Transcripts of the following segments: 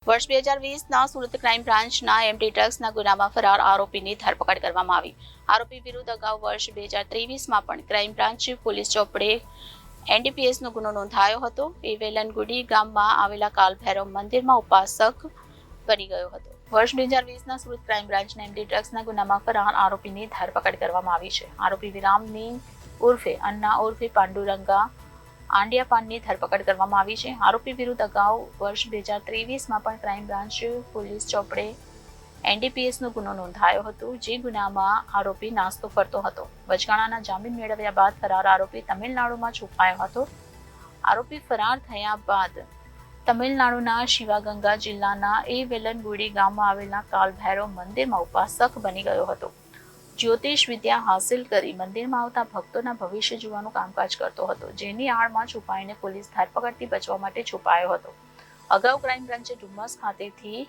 વર્ષ 2020ના સુરત ક્રાઇમ બ્રાન્ચના એમડી ડ્રગ્સના ગુનામાં ફરાર આરોપીની ધરપકડ કરવામાં આવી. આરોપી વિરુદ્ધ અગાઉ વર્ષ 2023માં પણ ક્રાઇમ બ્રાન્ચ પોલીસ ચોપડે એનડીપીએસનો ગુનો નોંધાયો હતો. એ વેલનગુડી ગામમાં આવેલા કાલભૈરવ મંદિરમાં ઉપાસક બની ગયો હતો. વર્ષ 2020ના સુરત ક્રાઇમ બ્રાન્ચના એમડી ડ્રગ્સના ગુનામાં ફરાર આરોપીની ધરપકડ કરવામાં આવી છે. આરોપી વિરામની ઉર્ફે અન્ના ઉર્ફે પાંડુરંગા આંડિયાપાનની ધરપકડ કરવામાં આવી છે. આરોપી વિરુદ્ધ અગાઉ વર્ષ 2023માં પણ ક્રાઇમ બ્રાન્ચ પોલીસ ચોપડે એનડીપીએસનો ગુનો નોંધાયો હતો. જે ગુનામાં આરોપી નાસ્તો ફરતો હતો. વચગાળાના જામીન મેળવ્યા બાદ ફરાર આરોપી તમિલનાડુમાં છુપાયો હતો. આરોપી ફરાર થયા બાદ તમિલનાડુના શિવાગંગા જિલ્લાના એ વેલનગુડી ગામમાં આવેલા કાલભૈરવ મંદિરમાં ઉપાસક બની ગયો હતો. જ્યોતિષ વિદ્યા હાસિલ કરી મંદિરમાં આવતા ભક્તોના ભવિષ્ય જોવાનું કામકાજ કરતો હતો. જેની આડમાં છુપાઈને પોલીસ ધરપકડથી બચવા માટે છુપાયો હતો. અગાઉ ક્રાઇમ બ્રાન્ચે ડુમસ ખાતેથી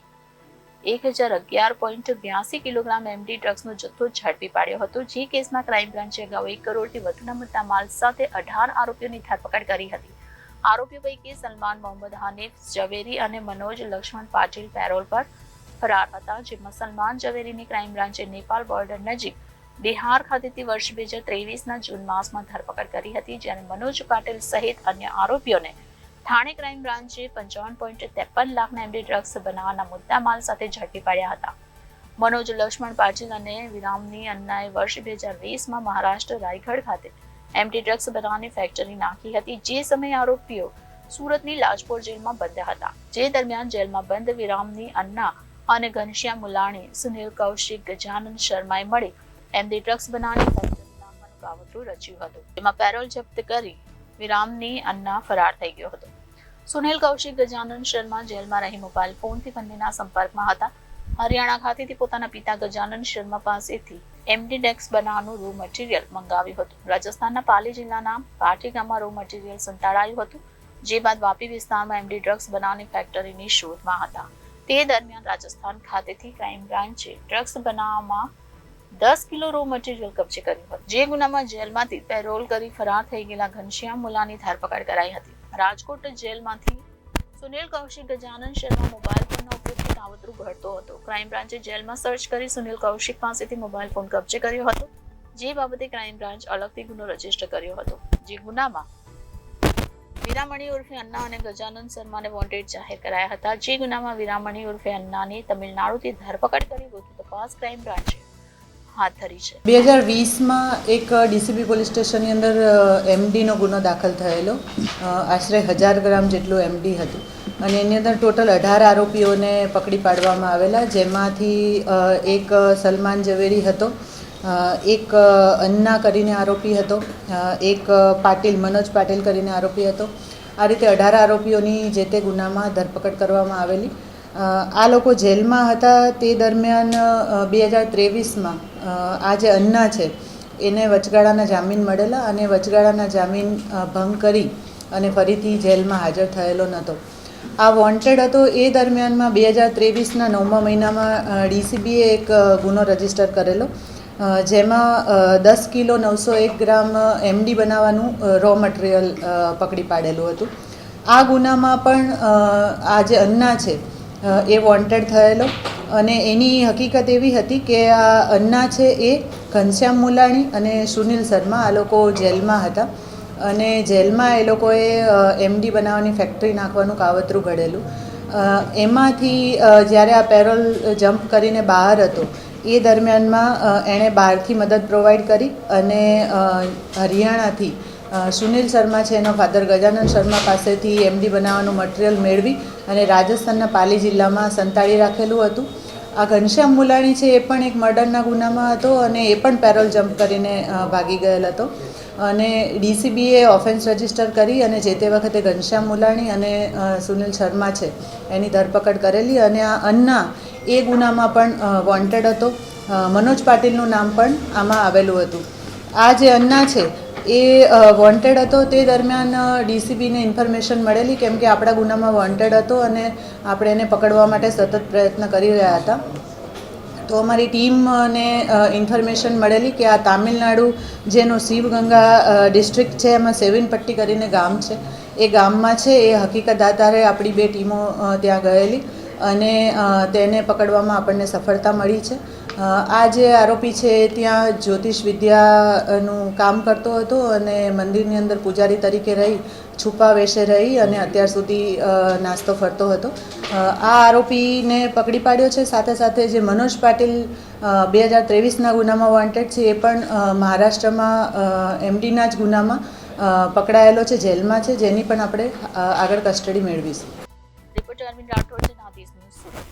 1011.82 કિલોગ્રામ એમડી ડ્રગ્સનો જથ્થો ઝડપી પાડ્યો હતો. જે કેસમાં ક્રાઇમ બ્રાન્ચે અગાઉ 1 કરોડથી વધુના મુદ્દા માલ સાથે 18 આરોપીઓની ધરપકડ કરી હતી. આરોપીઓ પૈકી સલમાન મોહમ્મદ હનીફ ઝવેરી અને મનોજ લક્ષ્મણ પાટીલ પેરોલ પર ફરાર હતા. જેમાં સલમાન ઝવેરીની ક્રાઇમ બ્રાન્ચે નેપાળ બોર્ડર નજીક બિહાર ખાતેથી વર્ષ 2023ના જૂન માસમાં ધરપકડ કરી હતી. જ્યારે મનોજ પાટીલ સહિત અન્ય આરોપીઓને થાણે ક્રાઇમ બ્રાન્ચે 55.53 લાખના એમડી ડ્રગ્સ બનાવવાના મુદ્દા માલ સાથે ઝડપી પાડ્યા હતા. મનોજ લક્ષ્મણ પાટીલ અને વિરામની અન્નાએ વર્ષ 2020માં મહારાષ્ટ્ર રાયગઢ ખાતે એમડી ડ્રગ્સ બનાવવાની ફેક્ટરી નાખી હતી. જે સમયે આરોપીઓ સુરતની લાજપોર જેલમાં બંધ હતા. જે દરમિયાન જેલમાં બંધ વિરામની અન્ના અને ઘનશ્યામ મુલાણી, સુનિલ કૌશિક, ગજાનન શર્માએ મળી એમડી ડ્રગ્સ બનાવવાની ફેક્ટરી નાખવાનું કાવતરું રચ્યું હતું. જેમાં પેરોલ જપ્ત કરી વિરામની અન્ના ફરાર થઈ ગયો હતો. સુનિલ કૌશિક, ગજાનન શર્મા જેલમાં રહી મોબાઈલ ફોનથી બંનેના સંપર્કમાં હતા. હરિયાણા ખાતેથી પોતાના પિતા ગજાનન શર્મા પાસેથી એમડી ડ્રગ્સ બનાવવાનું રો મટીરિયલ મંગાવ્યું હતું. રાજસ્થાનના પાલી જિલ્લાના પાટી ગામમાં રો મટીરિયલ સંતાડાયું હતું. જે બાદ વાપી વિસ્તારમાં એમડી ડ્રગ્સ બનાવવાની ફેક્ટરીની શોધમાં હતા. તે દરમિયાન રાજસ્થાન ખાતેથી ક્રાઇમ બ્રાન્ચે ડ્રગ્સ બનાવવામાં 10 કિલો રો મટીરિયલ કબજે કર્યું હતું. જે ગુનામાં જેલમાંથી પેરોલ કરી ફરાર થઈ ગયેલા ઘનશ્યામ મુલાની ધરપકડ કરાઈ હતી. રાજકોટ જેલમાંથી સુનિલ કૌશિક, ગજાનન શર્મા મોબાઈલ ફોનનો ઉપયોગથી કાવતરું ઘડતો હતો. ક્રાઇમ બ્રાન્ચે જેલમાં સર્ચ કરી સુનિલ કૌશિક પાસેથી મોબાઈલ ફોન કબજે કર્યો હતો. જે બાબતે ક્રાઇમ બ્રાન્ચ અલગથી ગુનો રજીસ્ટર કર્યો હતો. જે ગુનામાં વિરામણી ઉર્ફે અન્ના અને ગજાનન શર્માને વોન્ટેડ જાહેર કરાયા હતા. જે ગુનામાં વિરામણી ઉર્ફે અન્નાની તમિલનાડુથી ધરપકડ કરી વધુ તપાસ ક્રાઇમ બ્રાન્ચે હાથ ધરી છે. 2020માં એક ડીસીબી પોલીસ સ્ટેશનની અંદર એમડીનો ગુનો દાખલ થયેલો. આશરે 1000 ગ્રામ જેટલું એમડી હતું અને એની અંદર ટોટલ 18 આરોપીઓને પકડી પાડવામાં આવેલા. જેમાંથી એક સલમાન ઝવેરી હતો, એક અન્ના કરીને આરોપી હતો, એક પાટીલ મનોજ પાટીલ કરીને આરોપી હતો. આ રીતે 18 આરોપીઓની જે તે ગુનામાં ધરપકડ કરવામાં આવેલી. આ લોકો જેલમાં હતા તે દરમિયાન 2023માં આ જે અન્ના છે એને વચગાળાના જામીન મળેલા અને વચગાળાના જામીન ભંગ કરી અને ફરીથી જેલમાં હાજર થયેલો નહોતો. આ વોન્ટેડ હતો. એ દરમિયાનમાં 2023ના 9મા મહિનામાં ડીસીબીએ એક ગુનો રજીસ્ટર કરેલો. જેમાં 10 કિલો 901 ગ્રામ એમડી બનાવવાનું રો મટીરિયલ પકડી પાડેલું હતું. આ ગુનામાં પણ આ જે અન્ના છે એ વોન્ટેડ થયેલો અને એની હકીકત એવી હતી કે આ અન્ના છે એ ઘનશ્યામ મુલાણી અને સુનિલ શર્મા આ લોકો જેલમાં હતા અને જેલમાં એ લોકોએ એમડી બનાવવાની ફેક્ટરી નાખવાનું કાવતરું ઘડેલું. એમાંથી જ્યારે આ પેરોલ જમ્પ કરીને બહાર હતો એ દરમિયાનમાં એણે બહારથી મદદ પ્રોવાઈડ કરી અને હરિયાણાથી સુનિલ શર્મા છે એનો ફાધર ગજાનન શર્મા પાસેથી એમડી બનાવવાનું મટીરિયલ મેળવી અને રાજસ્થાનના પાલી જિલ્લામાં સંતાડી રાખેલું હતું. આ ઘનશ્યામ મુલાણી છે એ પણ એક મર્ડરના ગુનામાં હતો અને એ પણ પેરોલ જમ્પ કરીને ભાગી ગયેલ હતો અને ડીસીબીએ ઓફેન્સ રજીસ્ટર કરી અને જે તે વખતે ઘનશ્યામ મુલાણી અને સુનિલ શર્મા છે એની ધરપકડ કરેલી અને આ અન્ના એ ગુનામાં પણ વોન્ટેડ હતો. મનોજ પાટીલનું નામ પણ આમાં આવેલું હતું. આ જે અન્ના છે એ વોન્ટેડ હતો તે દરમિયાન ડીસીબીને ઇન્ફોર્મેશન મળેલી કેમ કે આપણા ગુનામાં વોન્ટેડ હતો અને આપણે એને પકડવા માટે સતત પ્રયત્ન કરી રહ્યા હતા. તો અમારી ટીમને ઇન્ફોર્મેશન મળેલી કે આ તામિલનાડુ જેનો શિવગંગા ડિસ્ટ્રિક્ટ છે એમાં સેવિનપટ્ટી કરીને ગામ છે એ ગામમાં છે. એ હકીકત આધારે આપણી બે ટીમો ત્યાં ગયેલી અને તેને પકડવામાં આપણને સફળતા મળી છે. આ જે આરોપી છે એ ત્યાં જ્યોતિષ વિદ્યાનું કામ કરતો હતો અને મંદિરની અંદર પૂજારી તરીકે રહી છુપા વેશે રહી અને અત્યાર સુધી નાસ્તો ફરતો હતો. આ આરોપીને પકડી પાડ્યો છે. સાથે સાથે જે મનોજ પાટીલ 2023ના ગુનામાં વોન્ટેડ છે એ પણ મહારાષ્ટ્રમાં એમડીના જ ગુનામાં પકડાયેલો છે, જેલમાં છે, જેની પણ આપણે આગળ કસ્ટડી મેળવીશું. Reporter Arvind Rathod, Janadesh news, Surat.